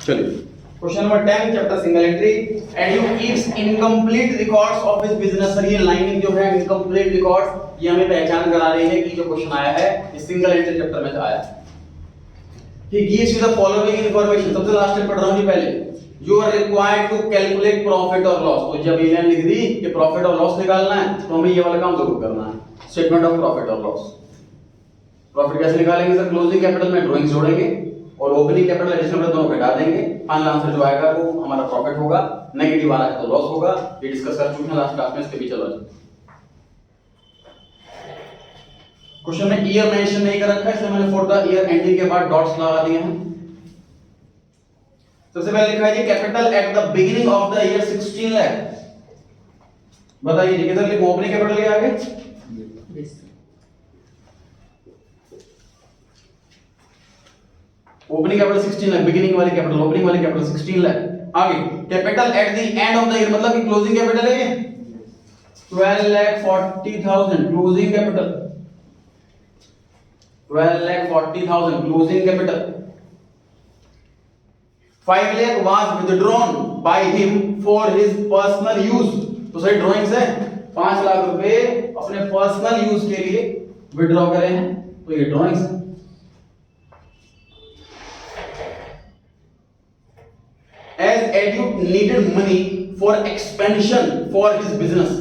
चलिए question number 10 chapter single entry and you keeps incomplete records of his business. Sir ये lining जो है incomplete records ये हमें पहचान करा रही है कि जो क्वेश्चन आया है इस सिंगल एंट्री चैप्टर में से आया है। He gives you the following information. सबसे लास्ट में पढ़ रहा हूं जी पहले। You are required to calculate profit और लॉस। तो जब ये लिख दी कि प्रॉफिट और लॉस निकालना है तो हमें ये वाला काम जरूर करना है, स्टेटमेंट ऑफ प्रॉफिट और लॉस। प्रॉफिट कैसे निकालेंगे सर? क्लोजिंग कैपिटल में ड्राइंग्स जोड़ेंगे और ओपनिंग कैपिटल एडिशनल दोनों घटा देंगे। फाइनल आंसर जो आएगा वो हमारा प्रॉफिट होगा, नेगेटिव आ रहा है तो लॉस होगा। ये डिस्कस कर चुके हैं लास्ट क्लास में, इसके भी चलो। क्वेश्चन में ईयर मेंशन नहीं कर रखा है इसलिए मैंने फॉर द ईयर एंडिंग के बाद डॉट्स लगा दिए हैं। सबसे पहले लिखा है जी capital at the beginning of the year 16 lakh. बताइए जी किधर लिखूं? ओपनिंग कैपिटल के आगे ओपनिंग कैपिटल 16 लाख, बिगिनिंग वाली कैपिटल ओपनिंग वाली कैपिटल 16 लाख। आगे capital at the end of the year मतलब कि क्लोजिंग कैपिटल है ये 12,40,000 closing capital, 12,40,000 closing capital. 5 lakh was withdrawn by him for his personal use। तो सही ड्राइंग्स है, 5 लाख रुपए अपने पर्सनल यूज के लिए विड्रॉ करे हैं, तो ये ड्राइंग्स है। As Edu needed money for expansion for his business,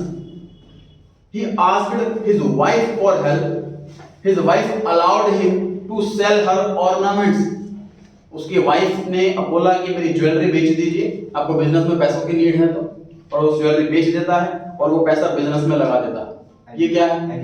he asked his wife for help. His wife allowed him to sell her ornaments। उसकी वाइफ ने अब बोला कि मेरी ज्वेलरी बेच दीजिए, आपको बिजनेस में पैसों की नीड है तो, और वो ज्वेलरी बेच देता है और वो पैसा बिजनेस में लगा देता है। ये क्या है?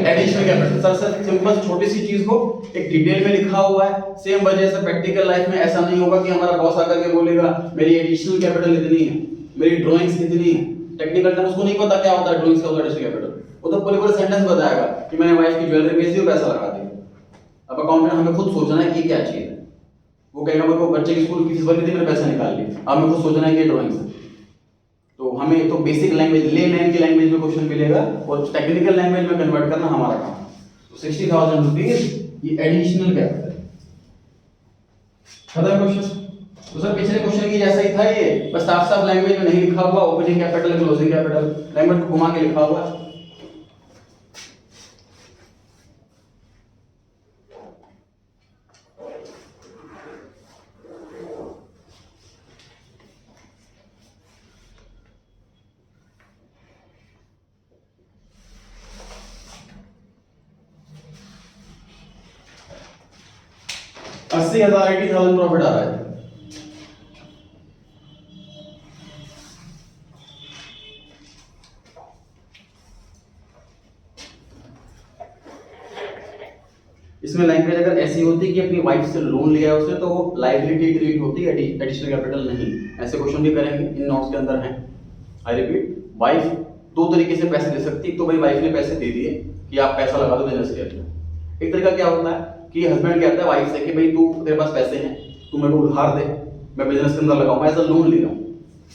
Additional capital. Sir sir simple छोटी सी चीज को एक डिटेल में लिखा हुआ है। सेम वजह से प्रैक्टिकल लाइफ में ऐसा नहीं होगा कि हमारा बॉस आकर के बोलेगा मेरी एडिशनल कैपिटल इतनी है, मेरी ड्राइंग्स इतनी है। टेक्निकल टर्म उसको नहीं पता क्या होता है ड्राइंग्स का एडिशनल कैपिटल, वो तो पूरे पूरे सेंटेंस बताएगा कि मैंने वाइफ की ज्वेलरी बेच दी और पैसा लगा दिया। अब अकाउंटेंट हमें खुद सोचना है कि क्या चीज है। वो कहेगा मेरे को बच्चे की स्कूल की फीस भरनी थी, मैंने पैसा निकाल लिया। हमें खुद सोचना है कि ड्राइंग्स है। तो हमें तो बेसिक लैंग्वेज लेमैन की लैंग्वेज में क्वेश्चन मिलेगा और टेक्निकल लैंग्वेज में कन्वर्ट करना हमारा काम। तो 60,000 रुपीज ये एडिशनल कैपिटल। खत्म क्वेश्चन। तो सर पिछले क्वेश्चन की जैसा ही था ये, बस साफ साफ लैंग्वेज में नहीं लिखा हुआ, opening capital closing capital language को घुमा के लिखा हुआ है। $80,000 80,000 प्रॉफिट आ रहा है। इसमें लैंग्वेज अगर ऐसी होती कि अपनी वाइफ से लोन लिया है उसने तो वो लायबिलिटी ट्रीट होती है, एडिशनल कैपिटल नहीं। ऐसे क्वेश्चन भी करेंगे, इन नोट्स के अंदर हैं। आई रिपीट, वाइफ दो तरीके से पैसे दे सकती है। तो भाई वाइफ ने पैसे दे दिए कि आप पैसा लगा दो बिजनेस के लिए। एक तरीका क्या होता है कि हस्बैंड कहता है वाइफ से कि भाई तू तेरे पास पैसे हैं, तू मेरे को उधार दे, मैं बिजनेस के अंदर लगाऊंगा, ऐसा लोन ले रहा हूँ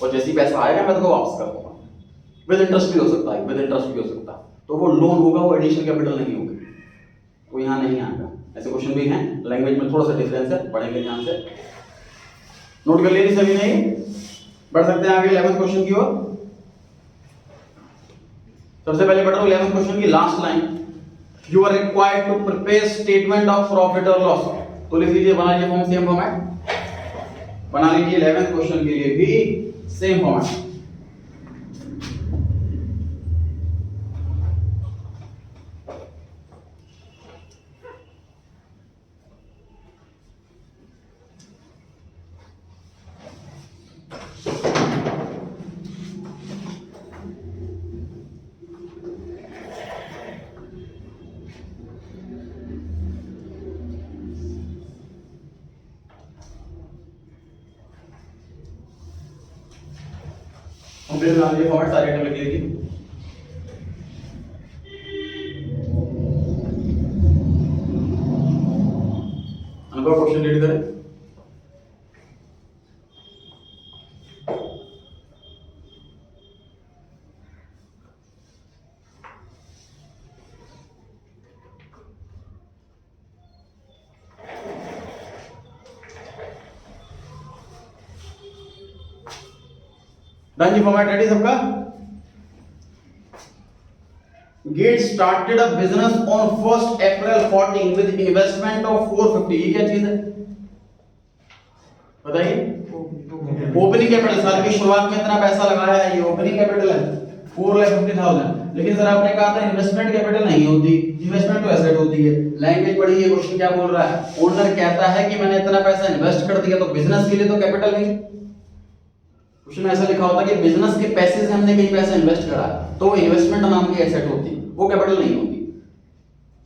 और जैसे ही पैसा आएगा मैं तेरे को वापस कर दूंगा। विद इंटरेस्ट भी हो सकता है, विद इंटरेस्ट भी हो सकता है। तो वो लोन होगा, वो एडिशनल कैपिटल नहीं होगी, वो यहाँ नहीं आएगा। ऐसे क्वेश्चन भी हैं, लैंग्वेज में थोड़ा सा डिफरेंस है, पढ़ेंगे ध्यान से। नोट कर लिए सभी? नहीं बढ़ सकते हैं आगे 11th क्वेश्चन की ओर। सबसे पहले पढ़ रहा हूं 11th क्वेश्चन की last line. You are required to prepare statement of profit और लॉस। तो लिख लीजिए, बना लीजिए फॉर्म, सेम फॉर्मेट बना लीजिए। 11th क्वेश्चन के लिए भी सेम फॉर्मेट। कंप्लीट बना लीजिए फॉर्मेट, सारे आइटम लिख लीजिए। अनुभव क्वेश्चन रीड करें। डन जी, फॉर्मेट रेडी सबका? Get started a business on 1 April 14 with investment of 450। ये क्या चीज है बताइए? Opening capital. साल की शुरुआत में इतना पैसा लगाया है, ये ओपनिंग कैपिटल है 4,50,000। लेकिन सर आपने कहा था इन्वेस्टमेंट कैपिटल नहीं होती, इन्वेस्टमेंट तो एसेट होती है। लैंग्वेज पढ़ी है, क्वेश्चन क्या बोल रहा है? ओनर कहता है कि मैंने इतना पैसा इन्वेस्ट कर दिया, तो बिजनेस के लिए तो कैपिटल नहीं। क्वेश्चन में ऐसा लिखा होता कि बिजनेस के पैसे से हमने कहीं पैसा इन्वेस्ट करा, तो वो इन्वेस्टमेंट नाम की एसेट होती, वो कैपिटल नहीं होती।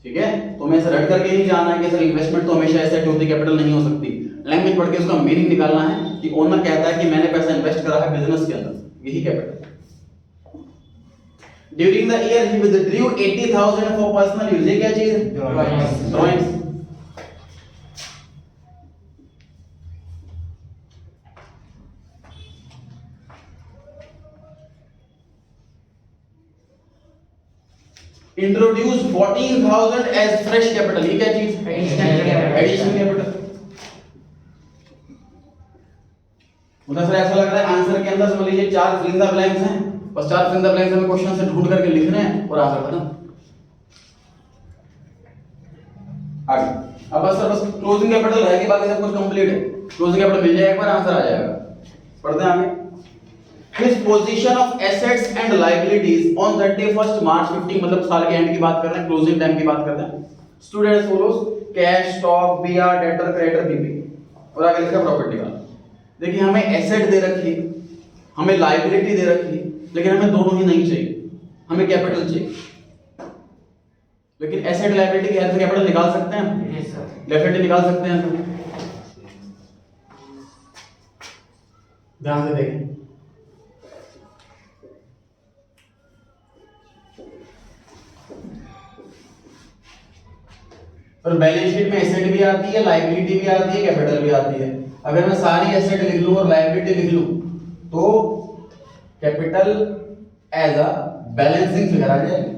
ठीक है, तो हमें ऐसा रट करके नहीं जाना है कि सर इन्वेस्टमेंट तो हमेशा एसेट होती, कैपिटल नहीं हो सकती। लैंग्वेज पढ़ के उसका मीनिंग निकालना है कि ओनर कहता है कि मैंने पैसा इन्वेस्ट करा है बिजनेस के अंदर, यही capital. During the year he withdrew 80,000 for personal use. ये क्या चीज है? Drawings. Introduce 14,000 as fresh capital. ये क्या चीज? Additional capital. मुझे सर ऐसा लग रहा है आंसर के अंदर समझ लीजिए 4 फिल इन द ब्लैंक्स हैं, बस 4 फिल इन द ब्लैंक्स हमें क्वेश्चन से ढूंढ करके लिखने हैं और आंसर खत्म। आगे अब बस क्लोजिंग कैपिटल रहेगी, बाकी सब कुछ कंप्लीट है। क्लोजिंग कैपिटल मिल जाएगा, एक बार आंसर आ जाएगा। पढ़ते हैं आगे। His position of assets and liabilities on 31st March 15, मतलब साल के एंड की बात कर रहे हैं, क्लोजिंग टाइम की बात कर रहे हैं। Student as follows: cash, stock, BR, debtor, creditor, BP. और आगे लिखा प्रॉफिट निकाल। देखिए हमें एसेट दे रखी, हमें लायबिलिटी दे रखी, लेकिन हमें दोनों ही नहीं चाहिए, हमें कैपिटल चाहिए। लेकिन एसेट लायबिलिटी की हेल्प से कैपिटल निकाल सकते हैं, डेफिनेटली निकाल सकते हैं। तो ध्यान से देखें, और बैलेंस शीट में एसेट भी आती है, लायबिलिटी भी आती है, कैपिटल भी आती है। अगर मैं सारी एसेट लिख लूं और लायबिलिटी लिख लूं तो capital as a balancing figure आ जाएगी।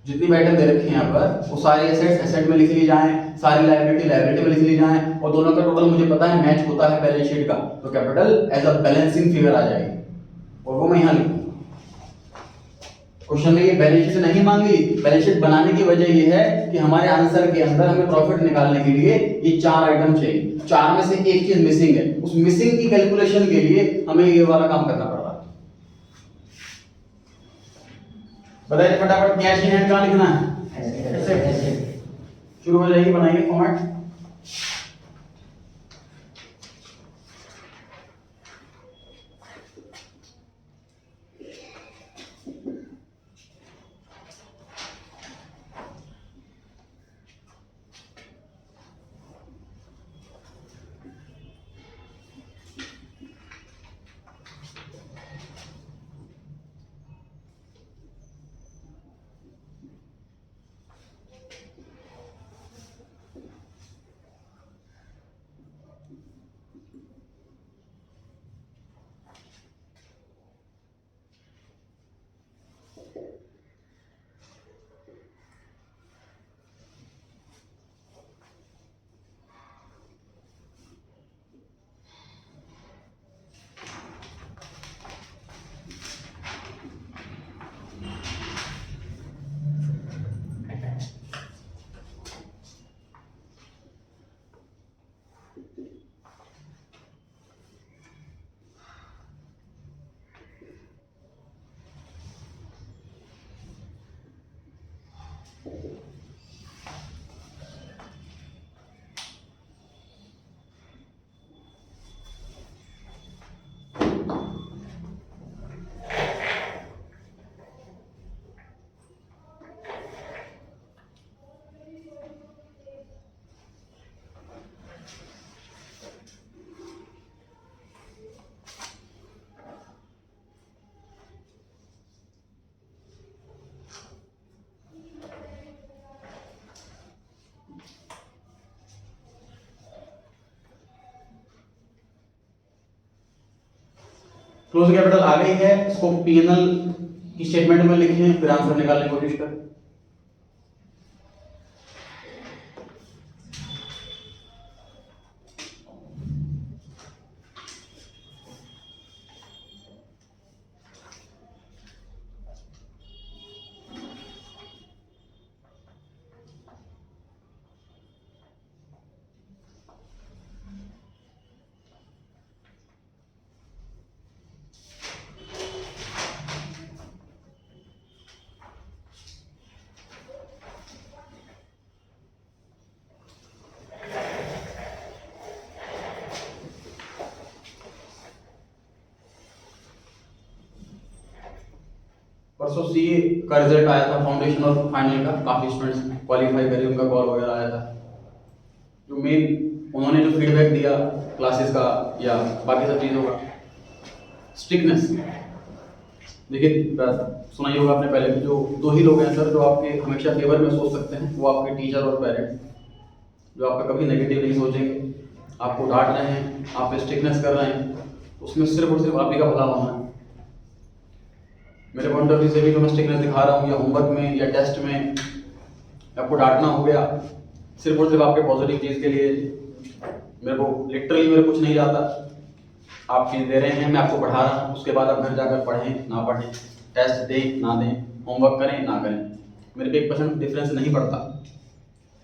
जितनी भी आइटम दे रखी है यहाँ पर वो सारी एसेट्स एसेट में लिख ली जाए, सारी लायबिलिटी लायबिलिटी में लिख ली जाए, और दोनों का टोटल मुझे पता है मैच होता है बैलेंस शीट का, तो capital as a balancing figure आ जाएगी, और वो मैं यहाँ लिखूंगा। क्वेश्चन में ये बैलेंस शीट नहीं मांगी। बैलेंस शीट बनाने की वजह ये है कि हमारे आंसर के अंदर हमें प्रॉफिट निकालने के लिए ये 4 आइटम चाहिए, 4 में से एक चीज मिसिंग है। उस मिसिंग की कैलकुलेशन के लिए हमें ये वाला काम करना पड़ रहा है। बताइए फटाफट, कैश इन हैंड कहां लिखना है? शुरू हो जाएगी, बनाइए फॉर्मेट। क्लोज कैपिटल आ गई है, इसको पीएनएल की स्टेटमेंट में लिखें, फिर आंसर निकालने की कोशिश करें। परसों सीए का रिजल्ट आया था, फाउंडेशन और फाइनल का, काफ़ी स्टूडेंट्स क्वालिफाई करे, उनका कॉल वगैरह आया था। जो मेन उन्होंने जो फीडबैक दिया क्लासेस का या बाकी सब चीज़ों का, स्ट्रिक्टनेस। देखिए सुना ही होगा आपने पहले भी, जो दो ही लोग हैं सर जो आपके हमेशा फेवर में सोच सकते हैं, वो आपके टीचर और पेरेंट्स, जो आपका कभी नेगेटिव नहीं सोचेंगे। आपको डांट रहे हैं, आप पे स्ट्रिक्टनेस कर रहे हैं, उसमें सिर्फ और सिर्फ आप ही का भला होना है। मेरे पॉइंट ऑफ व्यू से भी जो मैं स्ट्रिक्टनेस दिखा रहा हूँ, या होमवर्क में या टेस्ट में आपको डांटना हो गया, सिर्फ और सिर्फ आपके पॉजिटिव चीज़ के लिए। मेरे को लिटरली मेरे कुछ नहीं जाता, आप चीज़ दे रहे हैं, मैं आपको पढ़ा रहा हूँ, उसके बाद आप घर जाकर पढ़ें ना पढ़ें, टेस्ट दें ना दें, होमवर्क करें ना करें, मेरे पे 1% डिफरेंस नहीं पड़ता।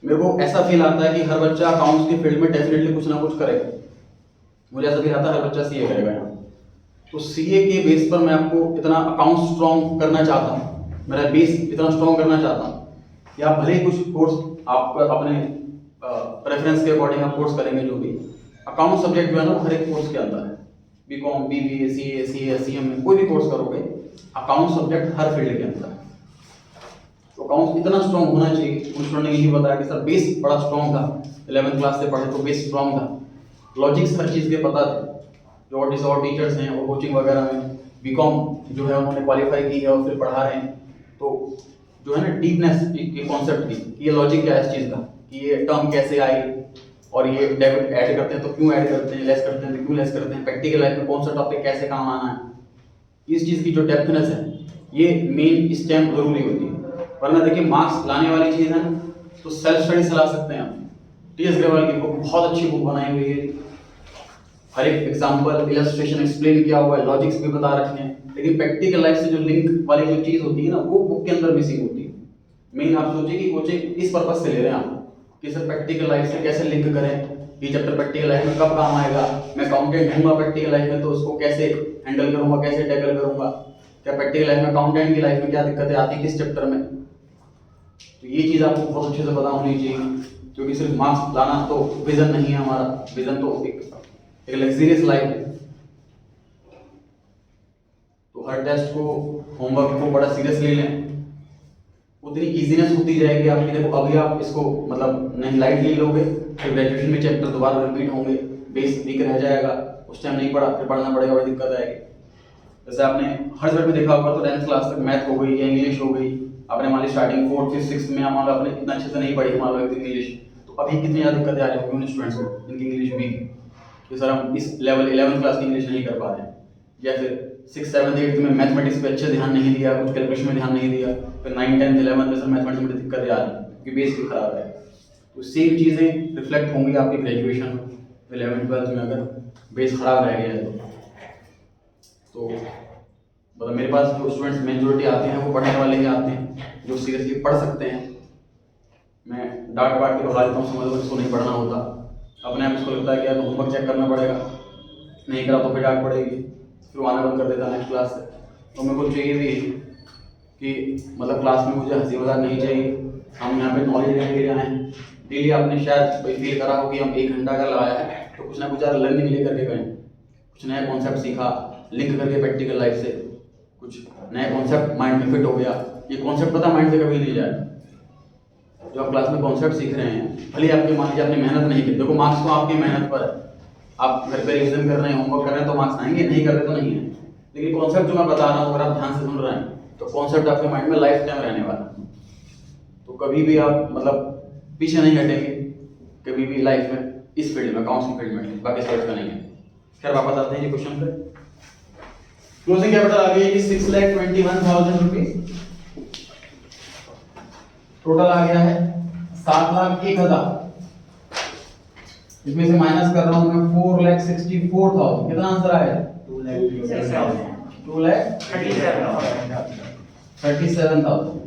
मेरे को ऐसा फील आता है कि हर बच्चा अकाउंट्स की फील्ड में डेफिनेटली कुछ ना कुछ करेगा। मुझे ऐसा फील आता है हर बच्चा सीए करेगा यहाँ। तो सीए के बेस पर मैं आपको इतना अकाउंट स्ट्रॉन्ग करना चाहता हूँ, मेरा बेस इतना स्ट्रॉन्ग करना चाहता हूँ कि आप भले ही कुछ कोर्स आप अपने प्रेफरेंस के अकॉर्डिंग आप कोर्स करेंगे, जो भी अकाउंट सब्जेक्ट जो है ना वो हर एक कोर्स के अंदर है। BCom, BBA, CA, CA, CM में कोई भी कोर्स करोगे, अकाउंट सब्जेक्ट हर फील्ड के अंदर है। तो अकाउंट इतना स्ट्रॉन्ग होना चाहिए। उन स्टूडेंट ने यही बताया कि सर बेस बड़ा स्ट्रॉन्ग था, 11th क्लास से पढ़े तो बेस स्ट्रॉन्ग था, लॉजिक्स हर चीज़ के पता थे। जो और टीचर्स हैं वो कोचिंग वगैरह में बीकॉम जो है उन्होंने क्वालिफाई की है और फिर पढ़ा रहे हैं, तो जो है ना डीपनेस के कॉन्सेप्ट की कि ये लॉजिक क्या है इस चीज़ का, कि ये टर्म कैसे आई, और ये डेबिट ऐड करते हैं तो क्यों ऐड करते हैं, लेस करते हैं तो क्यों लेस करते हैं, प्रैक्टिकल लाइफ में कौन सा टॉपिक कैसे काम आना है, इस चीज़ की जो डेप्थनेस है, ये मेन स्टेम जरूरी होती है। वरना देखिए मार्क्स लाने वाली चीज़ है तो सेल्फ स्टडी से ला सकते हैं आप। टी.एस. ग्रेवाल की बुक बहुत अच्छी बुक बनाई हुई है, हर एक एग्जाम्पल इलस्ट्रेशन एक्सप्लेन किया हुआ है, लॉजिक्स भी बता रखे हैं, लेकिन प्रैक्टिकल लाइफ से जो लिंक वाली जो चीज़ होती है ना वो बुक के अंदर मिसिंग होती है। मेन आप सोचिए कि कोचिंग इस पर्पज से ले रहे हैं आप कि सर प्रैक्टिकल लाइफ से कैसे लिंक करें, ये चैप्टर प्रैक्टिकल लाइफ में कब काम आएगा, मैं अकाउंटेंट हूँगा प्रैक्टिकल लाइफ में तो उसको कैसे हैंडल करूँगा, कैसे टैकल करूँगा, क्या प्रैक्टिकल लाइफ में अकाउंटेंट की लाइफ में क्या दिक्कतें आती है किस चैप्टर में। तो ये चीज़ आपको बहुत अच्छे से पता होनी चाहिए, क्योंकि सिर्फ मार्क्स लाना तो विजन नहीं है हमारा। विजन तो एक लग्जरियस लाइफ है। तो हर टेस्ट को, होमवर्क को बड़ा सीरियसली लें, उतनी इजीनेस होती जाएगी आपकी। देखो अभी आप इसको मतलब नहीं लाइटली लोगे, फिर ग्रेजुएशन में चैप्टर दोबारा रिपीट होंगे, बेस वीक रह जाएगा, उस टाइम नहीं पढ़ा, फिर पढ़ना पड़ेगा, बड़ी दिक्कत आएगी। जैसे आपने हर सब्जेक्ट में देखा होगा तो 10th क्लास तक मैथ हो गई या इंग्लिश हो गई, आपने मान ली स्टार्टिंग 4th, 5th, 6th में मान लो आपने इतना अच्छे से नहीं पढ़ी मान लो इंग्लिश, तो अभी कितनी ज़्यादा दिक्कतें आ रही होंगी उन स्टूडेंट्स को जिनकी इंग्लिश वीक, कि सर हम इस लेवल 11th क्लास की इंग्लिश नहीं कर पा रहे हैं, या फिर 6th, 7th, 8th में मैथमेटिक्स पे अच्छे ध्यान नहीं दिया, कुछ कैलकुलेशन में ध्यान नहीं दिया, फिर 9th, 10th, 11th में सर मैथमेटिक्स में दिक्कतें आ रही हैं क्योंकि बेस भी खराब है। तो सेम चीज़ें रिफ्लेक्ट होंगी आपकी ग्रेजुएशन में, 11th, 12th में अगर बेस खराब रह गया है तो मतलब मेरे पास जो स्टूडेंट्स मेजोरिटी आते हैं वो पढ़ने वाले ही आते हैं जो सीरियसली पढ़ सकते हैं। मैं डांट बांट के भगा देता हूँ, समझ लो इसको नहीं पढ़ना होता, अपने आप इसको लगता है कि यार होमवर्क चेक करना पड़ेगा, नहीं करा तो फिर डांट पड़ेगी, फिर आना बंद कर देता नेक्स्ट क्लास से। तो मेरे को चाहिए भी कि मतलब क्लास में मुझे हंसी मजाक नहीं चाहिए, हम यहाँ पे नॉलेज लेने के लिए आए हैं। डेली आपने शायद फील करा हो कि हम 1 घंटा का लगाया है तो कुछ ना कुछ यार लर्निंग लेकर के गए, कुछ नया कॉन्सेप्ट सीखा, लिंक करके प्रैक्टिकल लाइफ से कुछ नया कॉन्सेप्ट माइंड में फिट हो गया। ये कॉन्सेप्ट पता माइंड से कभी नहीं जाएगा। जो आप क्लास में कॉन्सेप्ट सीख रहे हैं, भले आपके मान लीजिए आपने मेहनत नहीं की, देखो मार्क्स तो आपकी मेहनत पर है, आप घर पे रिविजन कर रहे हैं, होमवर्क कर रहे हैं तो मार्क्स आएंगे, नहीं कर रहे तो नहीं है, लेकिन कॉन्सेप्ट जो मैं बता रहा हूँ अगर आप ध्यान से सुन रहे हैं तो कॉन्सेप्ट आपके माइंड में लाइफ टाइम रहने वाला है। तो कभी भी आप मतलब पीछे नहीं हटेंगे कभी भी लाइफ में, इस फील्ड में, अकाउंट्स की फील्ड में, बाकी सर्च का नहीं है। खैर वापस आते हैं ये क्वेश्चन पे। क्लोजिंग कैपिटल आ गई है 6,21,000 रुपीज, टोटल आ गया है 7,01,000, इसमें से माइनस कर रहा हूं मैं 4,64,000, कितना आंसर आया? 2,37,000।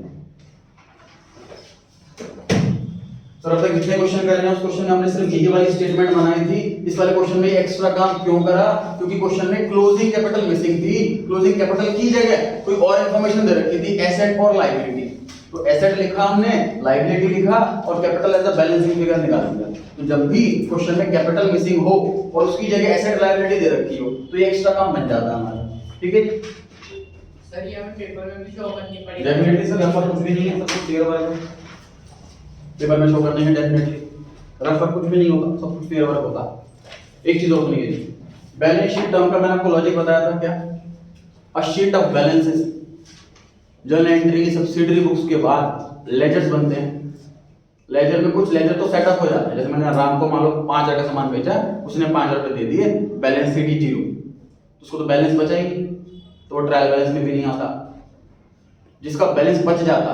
सर अब तक जितने क्वेश्चन कर रहे हैं उस क्वेश्चन में हमने सिर्फ यही वाली स्टेटमेंट बनाई थी, इस वाले क्वेश्चन में एक्स्ट्रा काम क्यों करा? क्योंकि क्वेश्चन में क्लोजिंग कैपिटल मिसिंग थी। क्लोजिंग कैपिटल की जगह कोई और इंफॉर्मेशन दे रखी थी, एसेट और लायबिलिटी। तो एसेट लिखा हमने, लायबिलिटी लिखा और capital as a balancing figure निकाल दिया। तो जब भी क्वेश्चन में कैपिटल मिसिंग हो और उसकी जगह एसेट लायबिलिटी दे रखी हो तो ये एक्स्ट्रा काम बन जाता है हमारा। ठीक है जी। सर ये हमें पेपर में भी शो करनी पड़ेगी। डेफिनेटली सर, रफ कुछ भी नहीं है, सब कुछ क्लियर वर्क है। पेपर में शो करने है डेफिनेटली, रफ कुछ भी नहीं होता, सब कुछ क्लियर वर्क होता। एक चीज और सुनिए जी, बैलेंस शीट टर्म का मैंने आपको लॉजिक बताया था क्या? A sheet of balances, journal entry subsidiary books के बाद लेजर्स बनते हैं। लेजर में कुछ लेजर तो सेटअप हो जाता है, जैसे मैंने राम को मान लो 5,000 का सामान बेचा, उसने 5,000 रुपए दे दिए, बैलेंस शीट ही 0, तो उसको तो बैलेंस बचा ही नहीं, तो वो ट्रायल बैलेंस में भी नहीं आता। जिसका बैलेंस बच जाता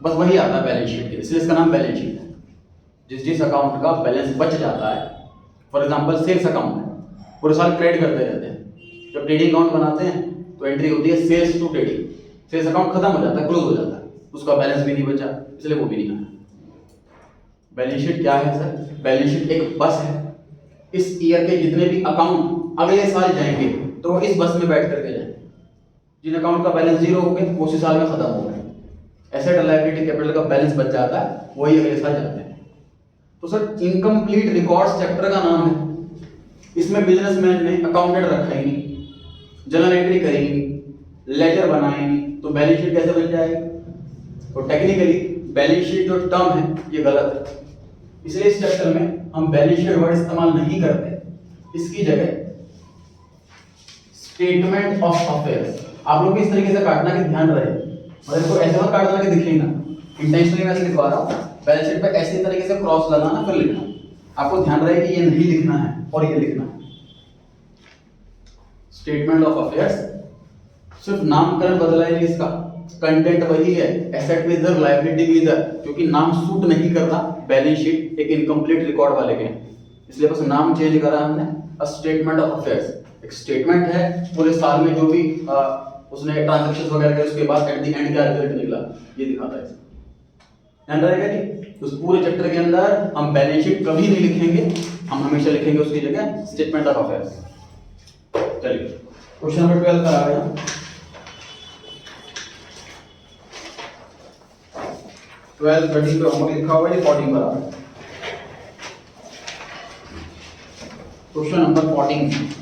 बस वही आता है बैलेंस शीट के, इसलिए इसका नाम बैलेंस शीट है। जिस अकाउंट का बैलेंस बच जाता है, फॉर एग्जांपल सेल्स अकाउंट है, पूरे साल ट्रेड करते रहते हैं, जब ट्रेडिंग अकाउंट बनाते हैं तो एंट्री होती है sales to trading, sales account खत्म हो जाता है, क्लोज हो जाता है, उसका बैलेंस भी नहीं बचा, इसलिए वो भी नहीं आया। बैलेंस शीट क्या है सर? बैलेंस शीट एक बस है, इस ईयर के जितने भी अकाउंट अगले साल जाएंगे तो वो इस बस में बैठ करके जाएंगे। जिन अकाउंट का बैलेंस 0 हो गए वो उसी साल में खत्म हो गए, एसेट लायबिलिटी कैपिटल का बैलेंस बच जाता है, वही अगले साल जाते हैं। तो सर इनकम्प्लीट रिकॉर्ड्स चैप्टर का नाम है, इसमें बिजनेसमैन ने अकाउंटेंट रखा ही नहीं, जर्नल एंट्री करेंगे नहीं, लेजर बनाए नहीं, तो बैलेंस शीट कैसे बन जाएगी? तो टेक्निकली बैलेंस शीट जो टर्म है ये गलत है, इसलिए इस चैप्टर में हम बैलेंस शीट वर्ड इस्तेमाल नहीं करते, इसकी जगह स्टेटमेंट ऑफ अफेयर्स। आप लोग को इस तरीके से काटना कि ध्यान रहे, मतलब इसको ऐसे मत काटना कि दिखे ना, इंटेंशनली मैं ऐसे लिखवा रहा हूँ, बैलेंस शीट पे ऐसे तरीके से क्रॉस लगाना फिर लिखना, आपको ध्यान रहे कि ये नहीं लिखना है और ये लिखना है। स्टेटमेंट ऑफ अफेयर्स, सिर्फ नामकरण बदला है इसका, कंटेंट वही है, एसेट भी इधर, लायबिलिटी भी इधर, क्योंकि नाम सूट नहीं करता बैलेंस शीट एक इनकम्प्लीट रिकॉर्ड वाले के, इसलिए बस नाम चेंज करा हमने। अ स्टेटमेंट ऑफ अफेयर्स एक स्टेटमेंट है, पूरे साल में जो भी उसने ट्रांजैक्शंस वगैरह किए उसके बाद एट द एंड क्या रिजल्ट निकला ये दिखाता है। ध्यान रहेगा जी, तो उस पूरे चैप्टर के अंदर हम बैलेंस शीट कभी नहीं लिखेंगे, हम हमेशा लिखेंगे उसकी जगह स्टेटमेंट ऑफ अफेयर्स। चलिए क्वेश्चन नंबर 12 पर आ गए हम। 12 13 पे होमवर्क लिखा हुआ है, 14 पर आ रहा है। क्वेश्चन नंबर 14,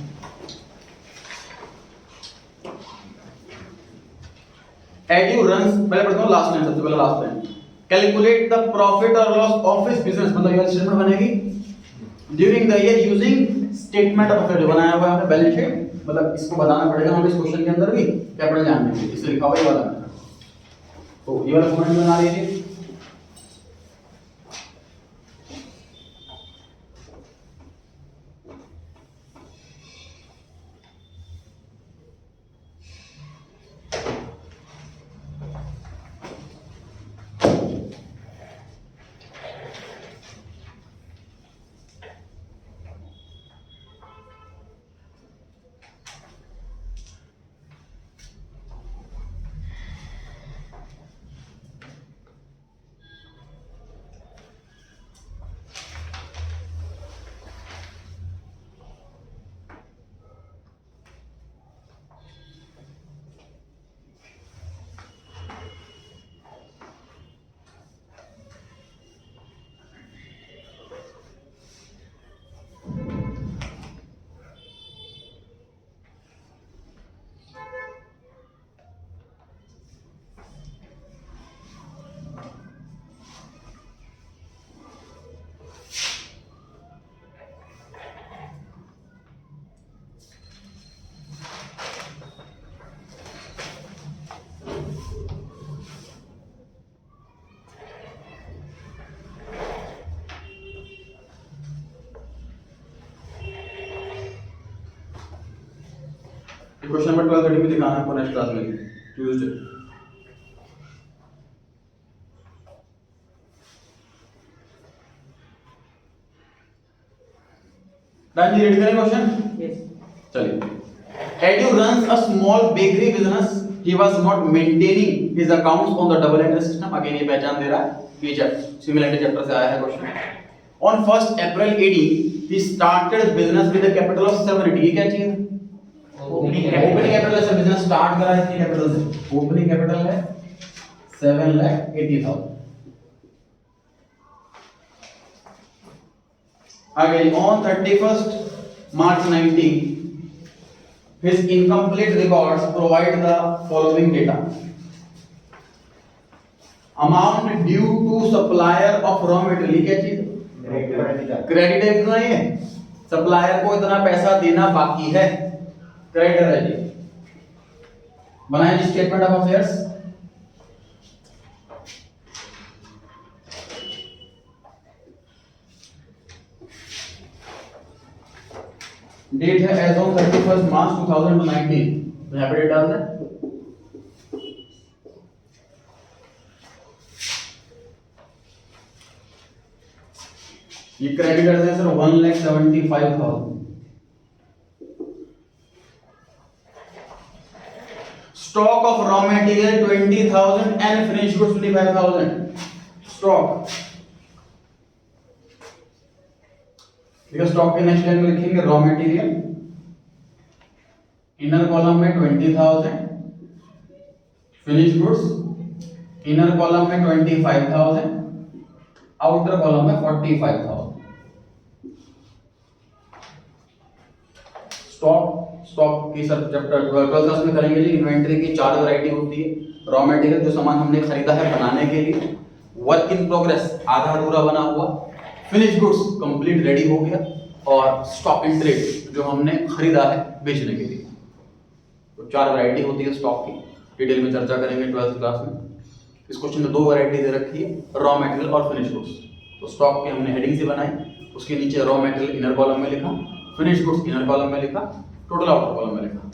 एडू रन्स, पहले पढ़ता हूँ लास्ट लाइन, सबसे पहले last line, calculate the profit और लॉस ऑफ हिज बिजनेस, मतलब ये स्टेटमेंट बनेगी during the year using statement of affair, जो बनाया हुआ है हमने बैलेंस शीट, मतलब इसको बताना पड़ेगा हमें इस क्वेश्चन के अंदर भी, कैपिटल जानने के लिए, इसलिए लिखा हुआ है ये वाला। तो ये वाला फॉर्मेट बना लीजिए। क्वेश्चन नंबर 12 13 भी दिखाना है आपको नेक्स्ट क्लास में ट्यूसडे। डन जी, रीड करें क्वेश्चन? यस। चलिए, edu runs a small bakery business, he was not maintaining his accounts on the double entry system, again ये पहचान दे रहा है, ये चैप्टर सिमिलरिटी चैप्टर से आया है question. On 1st April AD he started business with a capital of 780, ये क्या चीज है? ओपनिंग कैपिटल से बिजनेस स्टार्ट करा है, कैपिटल से, ओपनिंग कैपिटल है 7,80,000। आगे on 31st March 19 His incomplete records provide the following data. Amount due to supplier of raw material, ये क्या चीज है? क्रेडिट है कितना ये? सप्लायर को इतना पैसा देना बाकी है, क्रेडिटर है जी। बनाए जी स्टेटमेंट ऑफ अफेयर्स। डेट है एज ऑन 31 मार्च 2019, तो यहाँ पे डेट डाल दें। ये क्रेडिटर्स है sir 1,75,000। Stock of raw material 20,000 and finish goods 25,000। Stock, ठीक है। स्टॉक के नेक्स्ट लाइन में लिखेंगे रॉ मटेरियल, इनर कॉलम में 20,000, फिनिश गुड्स इनर कॉलम में 25,000, आउटर कॉलम में 45,000। स्टॉक की सर चैप्टर 12 क्लास में करेंगे जी। इन्वेंटरी की 4 वैरायटी होती है। रॉ मटेरियल जो सामान हमने खरीदा है बनाने के लिए, वर्क इन प्रोग्रेस आधा अधूरा बना हुआ, फिनिश गुड्स कंप्लीट रेडी हो गया, और स्टॉक इन ट्रेड जो हमने खरीदा है बेचने के लिए। तो 4 वैरायटी होती है स्टॉक की, डिटेल में चर्चा करेंगे 12th क्लास में। इस क्वेश्चन में 2 वैरायटी दे रखी है, रॉ मटेरियल और फिनिश गुड्स। तो स्टॉक की हमने हेडिंग से बनाई, उसके नीचे रॉ मटेरियल इनर कॉलम में लिखा, फिनिश गुड्स इनर कॉलम में लिखा, टोटल आउटर कॉलम में लिखा।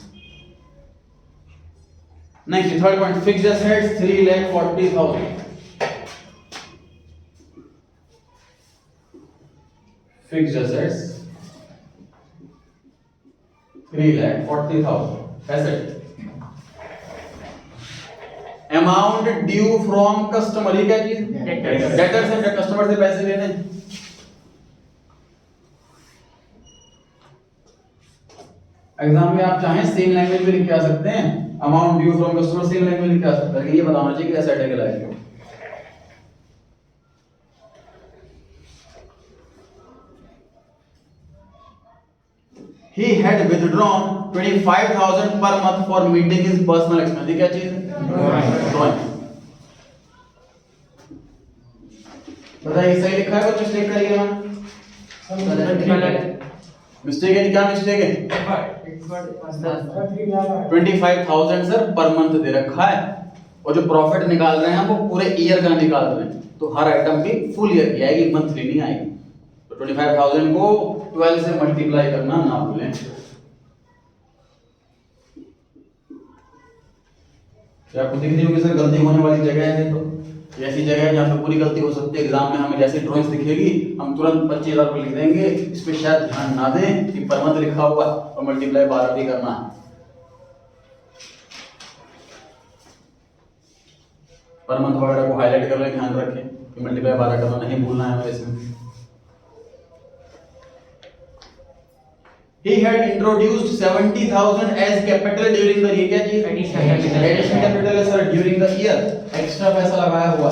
Next third point, fixed assets 3,40,000। Fixed assets 3,40,000 asset. Amount due from customer, ये क्या चीज? डेटर से, कस्टमर से पैसे लेने। एग्जाम में आप चाहें सेम लैंग्वेज में लिख के आ सकते हैं, amount due from customer same language में लिख के आ सकते हैं, ये बताना चाहिए कि एसेट है कि liability. He had withdrawn 25,000 per month for meeting his personal expense, ये क्या चीज है? ड्राइंग। बताइए सही लिखा है, कुछ मिस्टेक करिए ना। मिस्टेक है, क्या मिस्टेक है? 25,000 सर पर मंथ दे रखा है, और जो प्रॉफिट निकाल रहे हैं वो पूरे ईयर का निकाल रहे हैं, तो हर आइटम की फुल ईयर की आएगी, मंथली नहीं आएगी। तो 25,000 को 12 से मल्टीप्लाई करना ना भूलें। क्या आपको दिख रही होगी सर गलती होने वाली जगह है? तो ऐसी जगह है जहाँ पे पूरी गलती हो सकती है। एग्जाम में हमें जैसी ड्राइंग्स दिखेगी हम तुरंत 25,000 रुपये लिख देंगे, इस पे शायद ध्यान ना दें कि पर मंथ लिखा हुआ और मल्टीप्लाई 12 भी करना है। पर मंथ वगैरह को हाईलाइट कर लें, ध्यान रखें कि मल्टीप्लाई 12 करना नहीं भूलना है हमें इसमें। He had introduced 70,000 as capital during the year, क्या चीज? Additional capital है sir during the year, extra पैसा लगाया हुआ।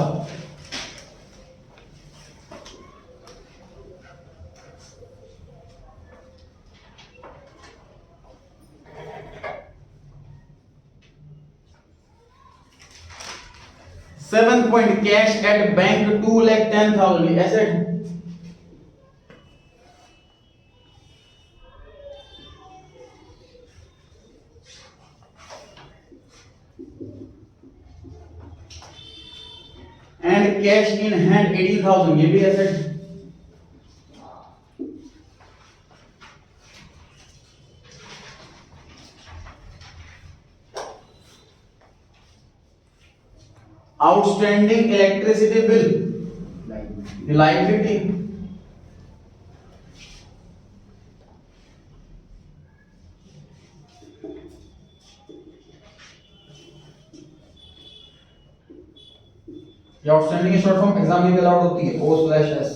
Seventh point, cash at bank 2,10,000 asset। And cash in hand 18,000, ये भी asset. Outstanding electricity bill, liability. ये आउटस्टैंडिंग की शॉर्ट फॉर्म एग्जाम में अलाउड होती है, O/S।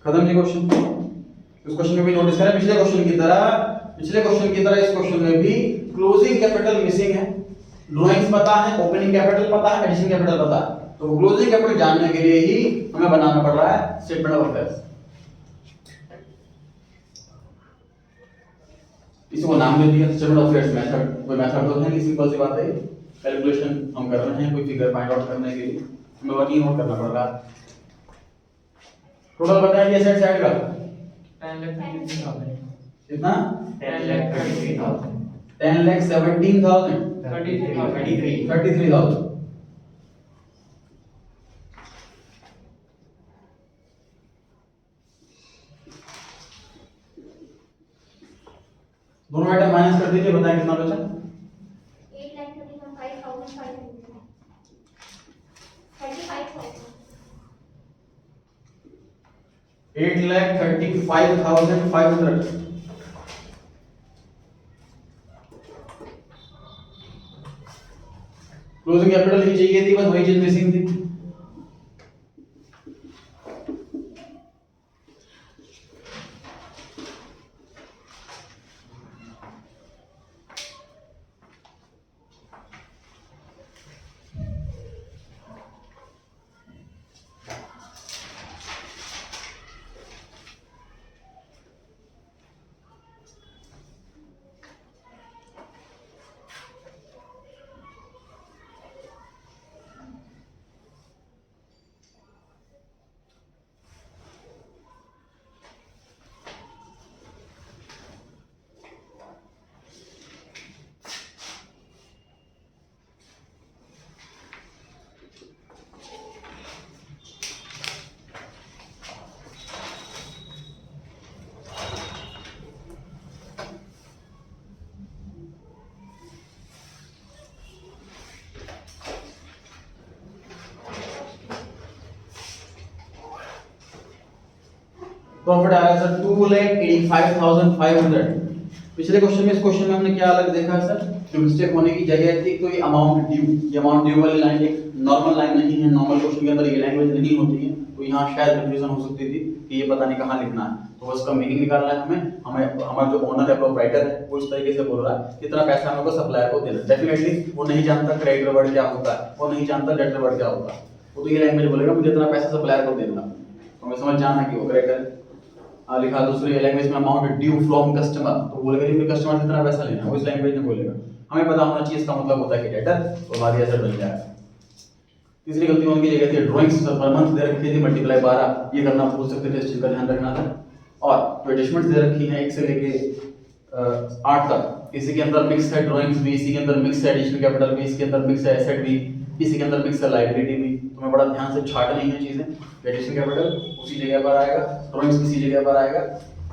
खत्म जी क्वेश्चन। इस क्वेश्चन में भी नोटिस करें, पिछले क्वेश्चन की तरह इस क्वेश्चन में भी क्लोजिंग कैपिटल मिसिंग है। ड्राइंग्स पता है, ओपनिंग कैपिटल पता है, एडिशन कैपिटल पता है, तो क्लोजिंग कैपिटल जानने के लिए ही हमें बनाना पड़ रहा है स्टेटमेंट ऑफ अफेयर्स। इसी को नाम दे दिया स्टेटमेंट ऑफ अफेयर्स मेथड। कोई मेथड तो है नहीं, सिंपल सी बात है, कैलकुलेशन हम कर रहे हैं कोई फिगर फाइंड आउट करने के लिए, हमें वर्किंग नोट करना पड़ रहा है। टोटल बताइए एसेट साइड का 10,33,000 कितना 10,33,000 10,17,000 33,000। दोनों आइटम माइनस कर दीजिए, बताएं कितना बचा। 8,35,500। क्लोजिंग कैपिटल ही चाहिए थी, बस वही चीज मिसिंग थी। प्रॉफिट आ रहा है सर 2,85,500। पिछले क्वेश्चन में, इस क्वेश्चन में हमने क्या अलग देखा है सर, जो मिस्टेक होने की जगह थी, तो ये अमाउंट ड्यू, ये अमाउंट ड्यू वाली लाइन एक नॉर्मल लाइन नहीं है, नॉर्मल क्वेश्चन के अंदर ये लैंग्वेज नहीं होती है, तो यहाँ शायद कंफ्यूजन हो सकती थी कि ये पता नहीं कहाँ लिखना है। तो उसका मीनिंग निकालना है हमें, हमारा जो ओनर है, प्रोप्राइटर है, वो इस तरीके से बोल रहा है कितना पैसा हमको सप्लायर को देना। डेफिनेटली वो नहीं जानता क्रेडिटर वर्ड क्या होता है, वो नहीं जानता डेटर वर्ड क्या होता है, वो तो ये लैंग्वेज बोलेगा मुझे इतना पैसा सप्लायर को देना, तो हमें समझ जाना कि वो क्रेडिटर लिखा। दूसरी लैंग्वेज में अमाउंट ड्यू फ्रॉम कस्टमर, तो बोलेगा कि कस्टमर से इतना पैसा लेना, वो इस लैंग्वेज में बोलेगा। हमें पता होना चाहिए इसका मतलब होता है कि डेटर, तो हमारी एसेट बन जाएगा। तीसरी गलती उनकी जगह थी ड्राइंग्स पर मंथ दे रखी थी मल्टीप्लाई 12, ये करना भूल सकते थे, इस चीज का ध्यान रखना था। और जो एडजस्टमेंट्स दे रखी हैं 1 से लेके 8 तक, इसी के अंदर मिक्स है ड्राइंग्स भी, इसी के अंदर मिक्स है एडिशनल कैपिटल भी, इसके अंदर मिक्स है एसेट भी, इसी के अंदर मिक्स है लायबिलिटी भी। तुम्हें बड़ा ध्यान से छाटनी है चीजें। एडिशनल कैपिटल उसी जगह पर आएगा, ड्राइंग्स किसी जगह पर आएगा,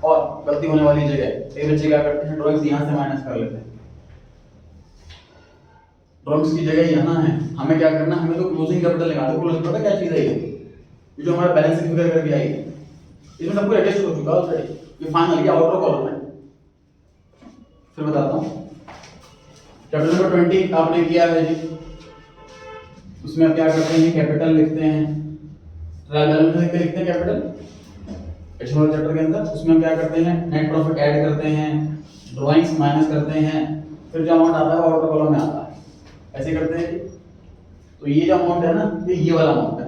और गलती होने वाली जगह कई बच्चे क्या करते हैं, ड्राइंग्स यहाँ से माइनस कर लेते हैं, ड्राइंग्स की जगह यहाँ है, हमें क्या करना, हमें तो क्लोजिंग कैपिटल लगाना है। क्लोजिंग पता क्या चीज है, ये जो हमारा बैलेंस शीट फिगर करके आई है, इसमें सब कुछ एडजस्ट हो चुका है ऑलरेडी, ये फाइनल ये आउटर कॉलम है। फिर बताता हूँ, चैप्टर नंबर 20 आपने किया है जी, उसमें आप क्या करते हैं, कैपिटल लिखते हैं, ट्रायल बैलेंस लिखते हैं कैपिटल एडिशनल चैप्टर के अंदर। उसमें हम क्या करते हैं, नेट प्रॉफिट ऐड करते हैं, ड्राइंग्स माइनस करते हैं, फिर जो अमाउंट आता है वो आउटर कॉलम में आता है, ऐसे करते हैं। तो ये जो अमाउंट है ना, ये वाला अमाउंट है,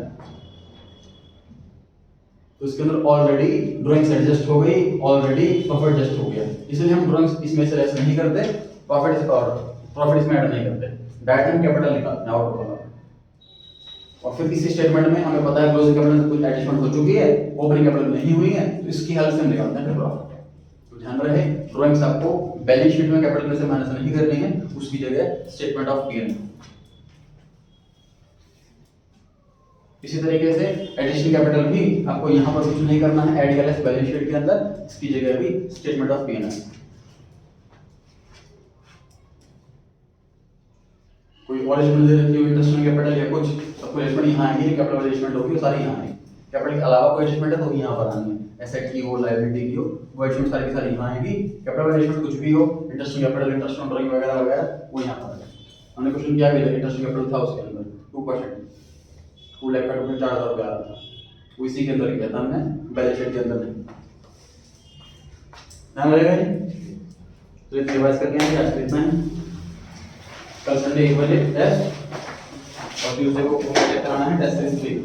तो इसके अंदर ऑलरेडी ड्राइंग्स एडजस्ट हो गई, ऑलरेडी प्रॉफिट एडजस्ट हो गया, इसलिए हम ड्राइंग्स इसमें से लेस नहीं करते, प्रॉफिट इसमें ऐड नहीं करते, डायरेक्ट हम कैपिटल निकालते हैं आउटर कॉलम। और फिर इसी स्टेटमेंट में हमें पता है क्लोजिंग कैपिटल में कुछ एडजस्टमेंट हो चुकी है, ओपनिंग कैपिटल नहीं हुई है, तो इसकी हेल्प से हम निकालते हैं प्रॉफिट। तो ध्यान रहे, ड्राइंग्स आपको बैलेंस शीट में कैपिटल में से माइनस नहीं करनी है, उसकी जगह स्टेटमेंट ऑफ पी एंड। इसी तरीके से एडिशनल कैपिटल भी आपको यहाँ पर कुछ नहीं करना है, ऐड कर लें बैलेंस शीट के अंदर, इसकी जगह भी स्टेटमेंट ऑफ पी एंड। कोई और एलिमेंट दे रखी हो इंटरेस्ट कैपिटल या कुछ, सब कोई एलिमेंट यहाँ आएंगे, कैपिटल एडजस्टमेंट होगी वो सारी यहाँ आएंगी। कैपिटल के अलावा कोई एडजस्टमेंट है तो यहाँ पर आएंगे, एसेट की हो, लायबिलिटी की हो, वो एडजस्टमेंट सारी की सारी यहाँ आएंगी। कैपिटल एडजस्टमेंट कुछ भी हो, interest capital, interest on drawing वगैरह वगैरह, वो यहाँ पर आएगा। हमने क्वेश्चन किया भी इंटरेस्ट कैपिटल था उसके अंदर 2%, 2 लाख का 4,000 रुपया आ रहा था, वो इसी के अंदर किया था हमने, बैलेंस शीट के अंदर नहीं। ध्यान रहेगा जी, तो ये रिवाइज करके आएंगे। आज इतना है, कल संडे 1 बजे टेस्ट, और ट्यूसडे को कराना है टेस्ट सीरीज 3।